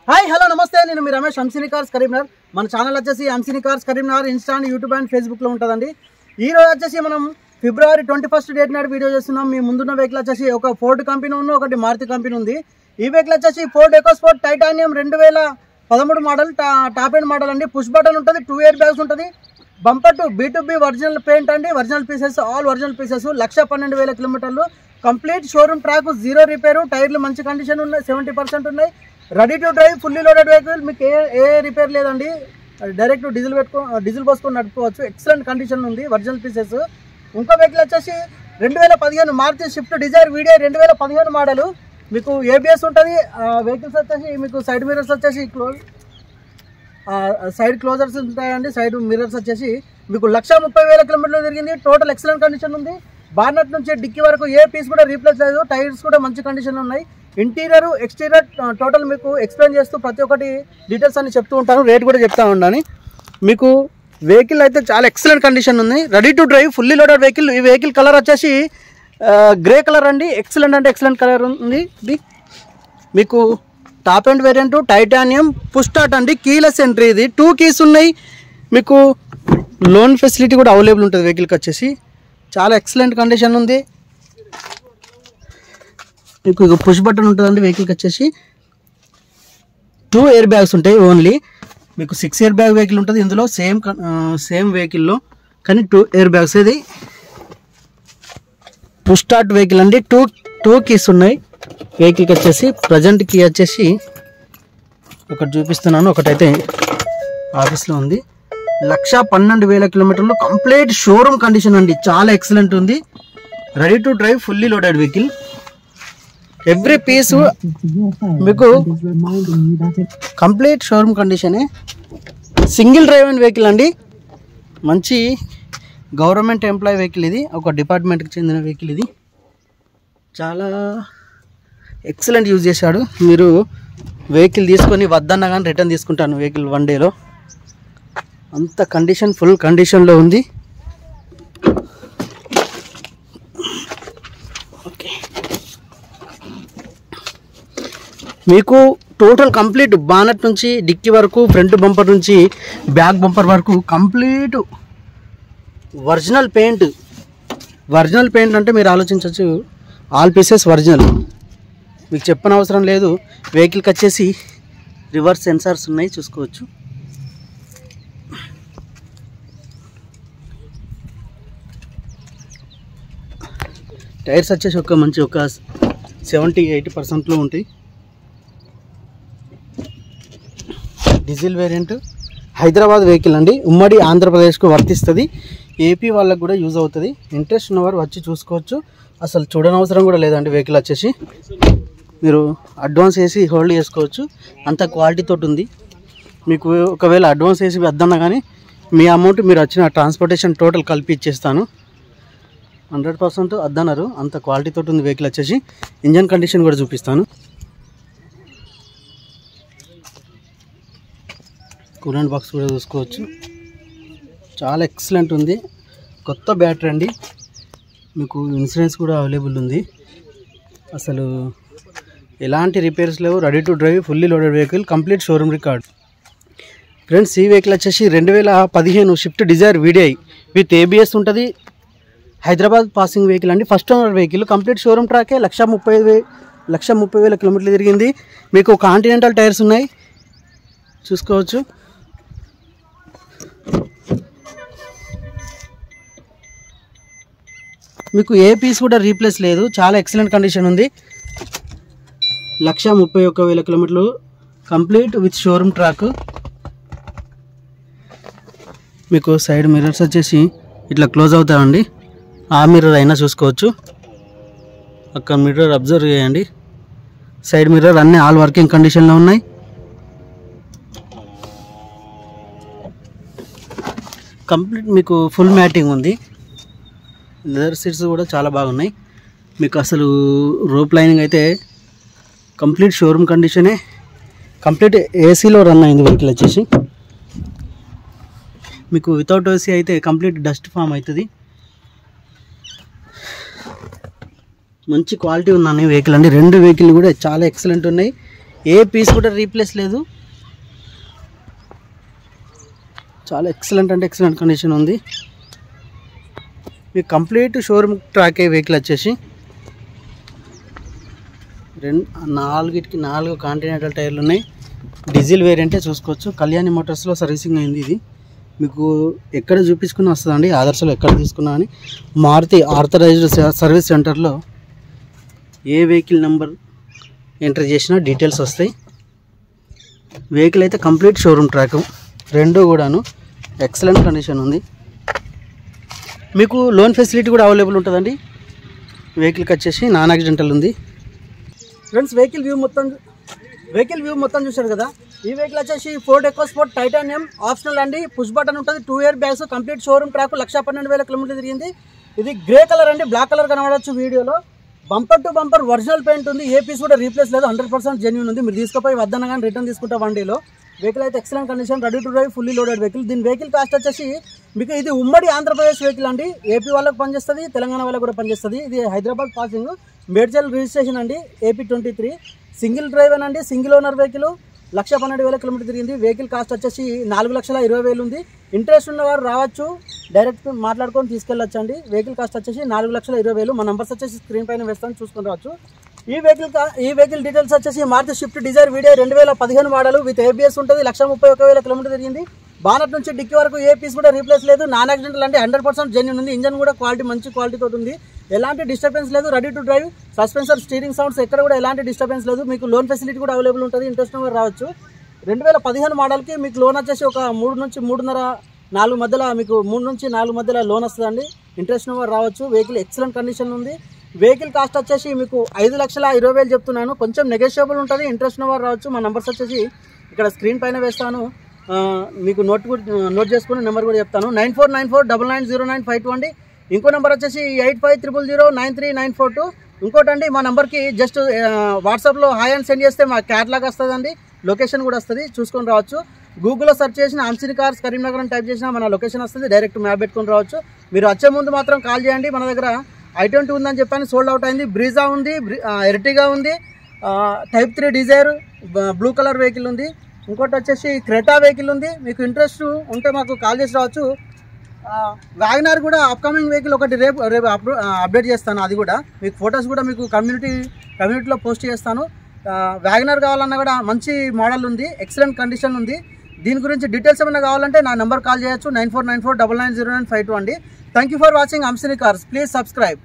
Hi hello నమస్తే, నేను మీ రమేష్ అంసిని కార్స్ కరీంనగర్. మన ఛానల్ వచ్చేసి అంసిని cars Karimnagar insta and YouTube and ఫేస్బుక్లో ఉంటుందండి. ఈ రోజు వచ్చేసి మనం ఫిబ్రవరి 21 డేట్ నాడు వీడియో చేస్తున్నాం. మీ ముందున్న వెహికల్ వచ్చేసి ఒక ఫోర్డ్ కంపెనీ ఉంది, ఒకటి మారుతి కంపెనీ ఉంది. ఈ వెహికల్ వచ్చేసి Ford EcoSport titanium 2013 model, top end model అండి. పుష్ బటన్ ఉంటుంది, 2 ఎయిర్ బ్యాగ్స్ ఉంటుంది. Bumper to B2B original paint అండి, original pieces, all original pieces. 1,12,000 కిలోమీటర్లు, కంప్లీట్ షోరూమ్ ట్రాక్, 0 రిపేరు. టైర్లు మంచి కండిషన్ ఉన్నాయి, 70% ఉన్నాయి. Ready to drive, fully loaded vehicle. మీకు ఏ రిపేర్ లేదండి. డైరెక్ట్ డీజిల్ పోసుకొని నడుపుకోవచ్చు. ఎక్సలెంట్ కండిషన్ ఉంది, ఒరిజినల్ పీసెస్. ఇంకో వెహికల్ వచ్చేసి 2015 Maruti Swift Dzire VDI 2015 model. మీకు ABS ఉంటుంది. వెహికల్స్ వచ్చేసి మీకు సైడ్ మిర్రర్స్ వచ్చేసి సైడ్ క్లోజర్స్ ఉంటాయండి. సైడ్ మిర్రర్స్ వచ్చేసి మీకు 1,30,000 కిలోమీటర్లు తిరిగింది. టోటల్ ఎక్సలెంట్ కండిషన్ ఉంది. బార్నెట్ నుంచి డిక్కీ వరకు ఏ పీస్ కూడా రీప్లేస్ లేదు. టైర్స్ కూడా మంచి కండిషన్ ఉన్నాయి. ఇంటీరియర్ ఎక్స్టీరియర్ టోటల్ మీకు ఎక్స్ప్లెయిన్ చేస్తూ ప్రతి ఒక్కటి డీటెయిల్స్ అన్ని చెప్తూ ఉంటాను. రేట్ కూడా చెప్తా ఉండాలి. మీకు వెహికల్ అయితే చాలా ఎక్సలెంట్ కండిషన్ ఉంది. Ready to drive, fully loaded vehicle. ఈ వెహికల్ కలర్ వచ్చేసి గ్రే కలర్ అండి. ఎక్సలెంట్ అంటే ఎక్సలెంట్ కలర్ ఉంది. ఇది మీకు top end variant, titanium, push start అండి. Keyless entry. ఇది 2 కీస్ ఉన్నాయి. మీకు లోన్ ఫెసిలిటీ కూడా అవైలబుల్ ఉంటుంది వెహికల్కి వచ్చేసి. చాలా ఎక్సలెంట్ కండిషన్ ఉంది. మీకు పుష్ బటన్ ఉంటుందండి వెహికల్కి వచ్చేసి. 2 ఎయిర్ బ్యాగ్స్ ఉంటాయి ఓన్లీ. మీకు 6 ఎయిర్ బ్యాగ్ వెహికల్ ఉంటుంది ఇందులో. సేమ్ వెహికల్లో కానీ 2 ఎయిర్ బ్యాగ్స్. ఇది పుష్ స్టార్ట్ వెహికల్ అండి. 2 కీస్ ఉన్నాయి వెహికల్కి వచ్చేసి. ప్రజెంట్ కీ వచ్చేసి ఒకటి చూపిస్తున్నాను, ఒకటైతే ఆఫీస్లో ఉంది. 1,12,000 కిలోమీటర్లు, కంప్లీట్ షోరూమ్ కండిషన్ అండి. చాలా ఎక్సలెంట్ ఉంది. Ready to drive, fully loaded vehicle. Every piece మీకు కంప్లీట్ షోరూమ్ కండిషనే. సింగిల్ డ్రైవ్ అండ్ వెహికల్ అండి. మంచి గవర్నమెంట్ ఎంప్లాయీ వెహికల్ ఇది. ఒక డిపార్ట్మెంట్కి చెందిన వెహికల్ ఇది. చాలా ఎక్సలెంట్ యూజ్ చేశాడు. మీరు వెహికల్ తీసుకొని వద్దన్నా కానీ రిటర్న్ తీసుకుంటాను వెహికల్ 1 డేలో. అంత కండిషన్, ఫుల్ కండిషన్లో ఉంది. ఓకే, మీకు టోటల్ కంప్లీట్ బానెట్ నుంచి డిక్కీ వరకు, ఫ్రంట్ బంపర్ నుంచి బ్యాక్ బంపర్ వరకు complete original paint. Original paint అంటే మీరు ఆలోచించవచ్చు, ఆల్ పీసెస్ ఒరిజినల్. మీకు చెప్పని అవసరం లేదు. వెహికల్కి వచ్చేసి రివర్స్ సెన్సార్స్ ఉన్నాయి, చూసుకోవచ్చు. టైర్స్ వచ్చేసి ఒక 70-80%లో ఉంటాయి. డీజిల్ వేరియంట్, హైదరాబాద్ వెహికల్ అండి. ఉమ్మడి ఆంధ్రప్రదేశ్కు వర్తిస్తుంది. ఏపీ వాళ్ళకు కూడా యూజ్ అవుతుంది. ఇంట్రెస్ట్ ఉన్నవారు వచ్చి చూసుకోవచ్చు. అసలు చూడనవసరం కూడా లేదండి. వెహికల్ వచ్చేసి మీరు అడ్వాన్స్ వేసి హోల్డ్ చేసుకోవచ్చు. అంత క్వాలిటీతో ఉంది. మీకు ఒకవేళ అడ్వాన్స్ వేసి వద్దన్నా కానీ మీ అమౌంట్ మీరు వచ్చిన ట్రాన్స్పోర్టేషన్ టోటల్ కలిపి ఇచ్చేస్తాను. 100% వద్దన్నారు. అంత క్వాలిటీతో ఉంది వెహికల్ వచ్చేసి. ఇంజన్ కండిషన్ కూడా చూపిస్తాను. కూలెంట్ బాక్స్ కూడా చూసుకోవచ్చు. చాలా ఎక్సలెంట్ ఉంది. కొత్త బ్యాటరీ అండి. మీకు ఇన్సూరెన్స్ కూడా అవైలబుల్ ఉంది. అసలు ఎలాంటి రిపేర్స్ లేవు. Ready to drive, fully loaded vehicle, complete showroom record. Friends, ఈ వెహికల్ వచ్చేసి 2015 Swift Dzire VDI with ABS ఉంటుంది. హైదరాబాద్ పాసింగ్ వెహికల్ అండి. First owner vehicle. Complete showroom ట్రాకే. 1,30,000 కిలోమీటర్లు తిరిగింది. మీకు కాంటినెంటల్ టైర్స్ ఉన్నాయి, చూసుకోవచ్చు. మీకు ఏ పీస్ కూడా రీప్లేస్ లేదు. చాలా ఎక్సలెంట్ కండిషన్ ఉంది. 1,31,000 కిలోమీటర్లు, కంప్లీట్ విత్ షోరూమ్ ట్రాక్. మీకు సైడ్ మిర్రర్స్ వచ్చేసి ఇట్లా క్లోజ్ అవుతాయండి. ఆ మిర్రర్ అయినా చూసుకోవచ్చు. అక్కడ మిర్రర్ అబ్జర్వ్ చేయండి. సైడ్ మిర్రర్ అన్నీ ఆల్ వర్కింగ్ కండిషన్లో ఉన్నాయి. కంప్లీట్ మీకు ఫుల్ మ్యాటింగ్ ఉంది. లెదర్ సీట్స్ కూడా చాలా బాగున్నాయి. మీకు అసలు రోప్ లైనింగ్ అయితే కంప్లీట్ షోరూమ్ కండిషనే. కంప్లీట్ ఏసీలో రన్ అయింది వెహికల్ వచ్చేసి. మీకు వితౌట్ ఏసీ అయితే కంప్లీట్ డస్ట్ ఫామ్ అవుతుంది. మంచి క్వాలిటీ ఉందండి వెహికల్ అండి. రెండు వెహికల్ కూడా చాలా ఎక్సలెంట్ ఉన్నాయి. ఏ పీస్ కూడా రీప్లేస్ లేదు. చాలా ఎక్సలెంట్ అంటే ఎక్సలెంట్ కండిషన్ ఉంది. మీకు కంప్లీట్ షోరూమ్ ట్రాక్ అయ్యే వెహికల్ వచ్చేసి 4 కాంటినెంటల్ టైర్లు ఉన్నాయి. డీజిల్ వేరియంటే చూసుకోవచ్చు. కళ్యాణి మోటార్స్లో సర్వీసింగ్ అయింది. ఇది మీకు ఎక్కడ చూపించుకుని వస్తుందండి, ఆదర్శలో ఎక్కడ తీసుకున్నా అని. మారుతి ఆథరైజ్డ్ సర్వీస్ సెంటర్లో ఏ వెహికల్ నెంబర్ ఎంటర్ చేసినా డీటెయిల్స్ వస్తాయి. వెహికల్ అయితే కంప్లీట్ షోరూమ్ ట్రాక్, రెండు కూడాను ఎక్సలెంట్ కండిషన్ ఉంది. మీకు లోన్ ఫెసిలిటీ కూడా అవైలబుల్ ఉంటుందండి. వెహికల్కి వచ్చేసి నాన్ యాక్సిడెంటల్ ఉంది. ఫ్రెండ్స్ వెహికల్ వ్యూ మొత్తం చూశారు కదా. ఈ వెహికల్ వచ్చేసి ఫోర్డ్ ఎకోస్పోర్ట్ టైటానియం ఆప్షనల్ అండి. పుష్ బటన్ ఉంటుంది, 2 air bags, complete showroom track, 112,000 కిలోమీటర్లు తిరిగింది. ఇది గ్రే కలర్ అండి, బ్లాక్ కలర్ కనబడవచ్చు వీడియోలో. Bumper to bumper original paint ఉంది. ఏ పీస్ కూడా రీప్లేస్ లేదు, 100% జెన్యూన్ ఉంది. మీరు తీసుకుపోయి వద్దన కానీ రిటర్న్ తీసుకుంటా వన్డేలో. వెహికల్ అయితే excellent condition, ready to drive, fully loaded vehicle. దీని వెహికల్ కాస్ట్ వచ్చేసి మీకు ఇది ఉమ్మడి ఆంధ్రప్రదేశ్ వెహికల్ అండి. ఏపీ వాళ్ళకి పనిచేస్తుంది, తెలంగాణ వాళ్ళకి కూడా పనిచేస్తుంది. ఇది హైదరాబాద్ పాసింగ్, మేడ్చల్ రిజిస్ట్రేషన్ అండి, AP 23. సింగిల్ డ్రైవర్ అండి, సింగిల్ ఓనర్ వెహికల్, 112,000 కిలోమీటర్ తిరిగింది. వెహికల్ కాస్ట్ వచ్చేసి 4,20,000 ఉంది. ఇంట్రెస్ట్ ఉన్నవారు రావచ్చు, డైరెక్ట్ మాట్లాడుకొని తీసుకెళ్ళొచ్చు అండి. వెహికల్ కాస్ట్ వచ్చేసి 4,20,000. మా నంబర్స్ వచ్చేసి స్క్రీన్ పైన వేస్తాను, చూసుకొని రావచ్చు. ఈ వెహికల్ డీటెయిల్స్ వచ్చేసి Maruti Swift Dzire VDI 2015 model with ABS ఉంటుంది. 131,000 కిలోమీటర్ తిరిగింది. బానట్ నుంచి డిక్కీ వరకు ఏ పీస్ కూడా రీప్లేస్ లేదు. నాన్ యాక్సిడెంటల్ అంటే 100% జెన్యూన్ ఉంది. ఇంజన్ కూడా క్వాలిటీ మంచి క్వాలిటీతో ఉంది. ఎలాంటి డిస్టర్బెన్స్ లేదు, ready to drive. సస్పెన్సర్, steering sounds ఎక్కడ కూడా ఎలాంటి డిస్టర్బెన్స్ లేదు. మీకు లోన్ ఫెసిలిటీ కూడా అవైలబుల్ ఉంటుంది. ఇంట్రెస్ట్ నెంబర్ రావచ్చు. 2015 మోడల్కి మీకు లోన్ వచ్చేసి ఒక 3 నుంచి 3.5, 4 మధ్యలో, మీకు 3 నుంచి 4 మధ్యలో లోన్ వస్తుందండి. ఇంట్రెస్ట్ నెంబర్ రావచ్చు. వెహికల్ ఎక్సలెంట్ కండిషన్ ఉంది. వెహికల్ కాస్ట్ వచ్చేసి మీకు 5,20,000 చెప్తున్నాను. కొంచెం నెగోషియబుల్ ఉంటుంది. ఇంట్రెస్ట్ నెంబర్ రావచ్చు. మా నెంబర్స్ వచ్చేసి ఇక్కడ స్క్రీన్ పైన వేస్తాను, మీకు నోట్ చేసుకుని నెంబర్ కూడా చెప్తాను. 9494990952 అండి. ఇంకో నెంబర్ వచ్చేసి 8500093942. ఇంకోటి అండి, మా నెంబర్కి జస్ట్ వాట్సాప్లో హాయ్ అని సెండ్ చేస్తే మా క్యాట్లాగ్ వస్తుందండి, లొకేషన్ కూడా వస్తుంది, చూసుకొని రావచ్చు. గూగుల్లో సెర్చ్ చేసిన అంసిని కార్స్ కరీంనగర్ అని టైప్ చేసినా మన లొకేషన్ వస్తుంది. డైరెక్ట్ మ్యాప్ పెట్టుకొని రావచ్చు. మీరు వచ్చే ముందు మాత్రం కాల్ చేయండి. మన దగ్గర i20 ఉందని చెప్పాను, సోల్డ్ అవుట్ అయింది. బ్రీజా ఉంది, ఎర్టిగా ఉంది, Type 3 Dzire blue colour vehicle ఉంది. ఇంకోటి వచ్చేసి క్రెటా వెహికల్ ఉంది. మీకు ఇంట్రెస్ట్ ఉంటే మాకు కాల్ చేసి రావచ్చు. వ్యాగనర్ కూడా అప్కమింగ్ వెహికల్ ఒకటి రేపు అప్డేట్ చేస్తాను. అది కూడా మీకు ఫొటోస్ కూడా మీకు కమ్యూనిటీలో పోస్ట్ చేస్తాను. వ్యాగనర్ కావాలన్నా కూడా మంచి మోడల్ ఉంది, ఎక్సలెంట్ కండిషన్ ఉంది. దీని గురించి డీటెయిల్స్ ఏమైనా కావాలంటే నా నెంబర్ కాల్ చేయొచ్చు, 9494990952 అండి. థ్యాంక్ యూ ఫర్ వాచింగ్ అంసిని కార్స్. Please subscribe.